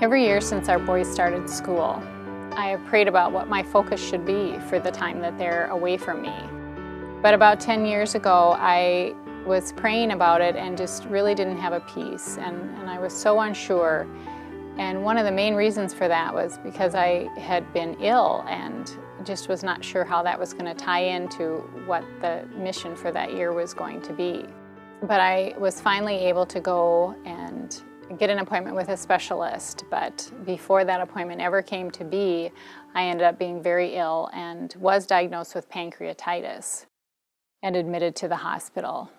Every year since our boys started school, I have prayed about what my focus should be for the time that they're away from me. But about 10 years ago, I was praying about it and just really didn't have a peace, and I was so unsure. And one of the main reasons for that was because I had been ill and just was not sure how that was going to tie into what the mission for that year was going to be. But I was finally able to go and get an appointment with a specialist, but before that appointment ever came to be, I ended up being very ill and was diagnosed with pancreatitis and admitted to the hospital.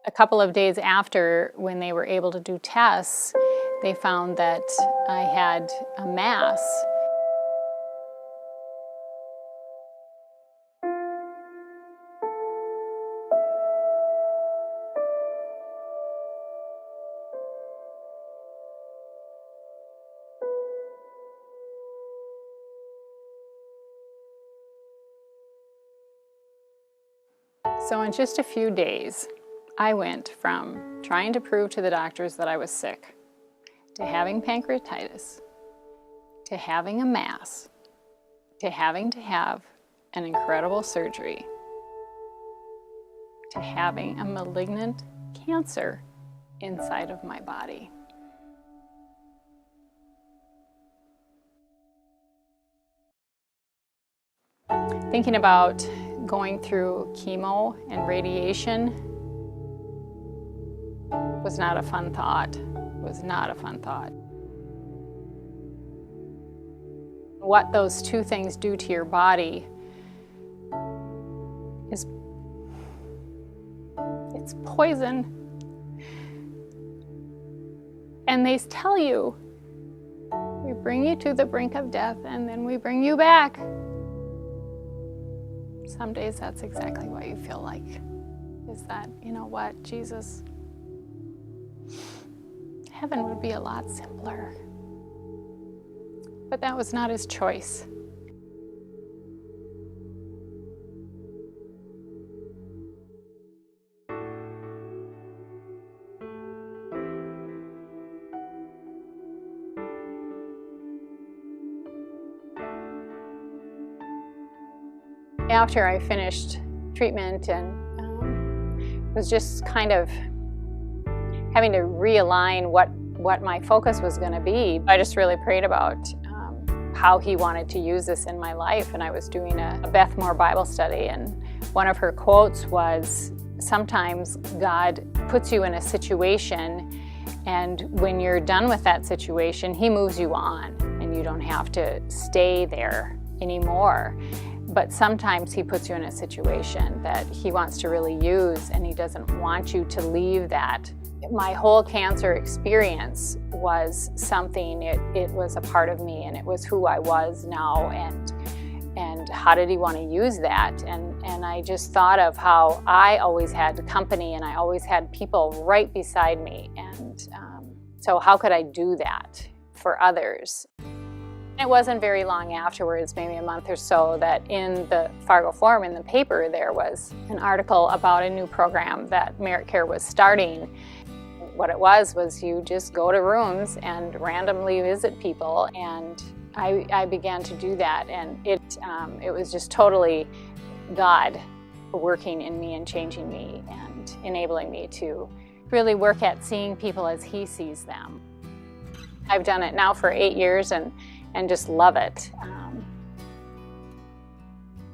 A couple of days after, when they were able to do tests, they found that I had a mass. So in just a few days, I went from trying to prove to the doctors that I was sick, to having pancreatitis, to having a mass, to having to have an incredible surgery, to having a malignant cancer inside of my body. Thinking about going through chemo and radiation was not a fun thought. Was not a fun thought. What those two things do to your body is it's poison. And they tell you, we bring you to the brink of death and then we bring you back. Some days that's exactly what you feel like, is that, you know what, Jesus, heaven would be a lot simpler. But that was not his choice. After I finished treatment and was just kind of having to realign what my focus was going to be, I just really prayed about how he wanted to use this in my life. And I was doing a Beth Moore Bible study, and one of her quotes was, sometimes God puts you in a situation, and when you're done with that situation, he moves you on and you don't have to stay there anymore. But sometimes he puts you in a situation that he wants to really use, and he doesn't want you to leave that. My whole cancer experience was something, it was a part of me, and it was who I was now, and how did he want to use that? And I just thought of how I always had company, and I always had people right beside me, and so how could I do that for others? It wasn't very long afterwards, maybe a month or so, that in the Fargo Forum, in the paper, there was an article about a new program that Merit Care was starting. What it was you just go to rooms and randomly visit people, and I began to do that, and it was just totally God working in me and changing me and enabling me to really work at seeing people as he sees them. I've done it now for 8 years and just love it.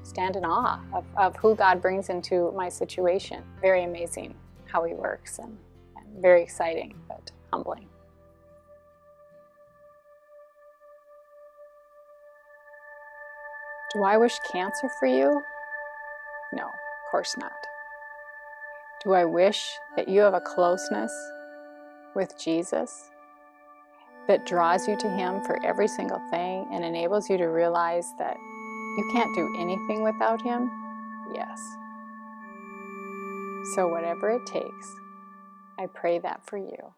Stand in awe of who God brings into my situation. Very amazing how he works, and very exciting, but humbling. Do I wish cancer for you? No, of course not. Do I wish that you have a closeness with Jesus that draws you to him for every single thing and enables you to realize that you can't do anything without him? Yes. So whatever it takes, I pray that for you.